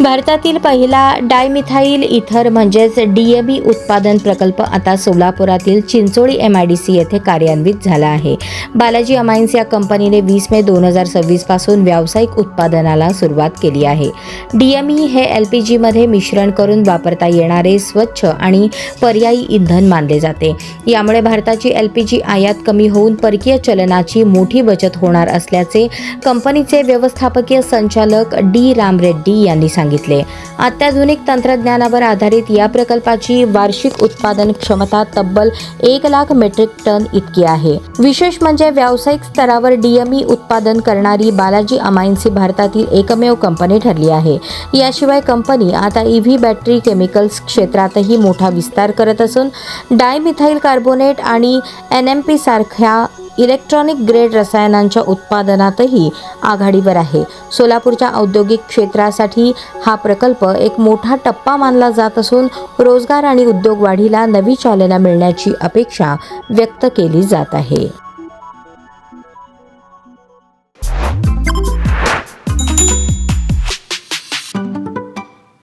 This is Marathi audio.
भारतातील पहिला डायमिथाईल इथर म्हणजेच DME उत्पादन प्रकल्प आता सोलापुरातील चिंचोळी MIDC येथे कार्यान्वित झाला आहे. बालाजी अमाइन्स या कंपनीने 20 मे 2026 पासून व्यावसायिक उत्पादनाला सुरुवात केली आहे. DME हे LPG मध्ये मिश्रण करून वापरता येणारे स्वच्छ आणि पर्यायी इंधन मानले जाते. यामुळे भारताची LPG आयात कमी होऊन परकीय चलनाची मोठी बचत होणार असल्याचे कंपनीचे व्यवस्थापकीय संचालक D राम रेड्डी यांनी सांगितले. अत्याधुनिक तंत्रज्ञानावर आधारित या प्रकल्पाची वार्षिक उत्पादन क्षमता तब्बल 1 लाख मेट्रिक टन इतकी आहे. विशेष म्हणजे व्यावसायिक स्तरावर DME उत्पादन करणारी बालाजी अमाइन्स ही भारतातील एकमेव कंपनी ठरली आहे. याशिवाय कंपनी आता EV बॅटरी केमिकल्स क्षेत्रातही मोठा विस्तार करत असून डायमिथाईल कार्बोनेट आणि NMP सारख्या इलेक्ट्रॉनिक ग्रेड रसायनांच्या उत्पादनातही आघाडीवर आहे. सोलापूरच्या औद्योगिक क्षेत्रासाठी हा प्रकल्प एक मोठा टप्पा मानला जात असून रोजगार आणि उद्योग वाढीला नवी चालना मिळण्याची अपेक्षा व्यक्त केली जात आहे.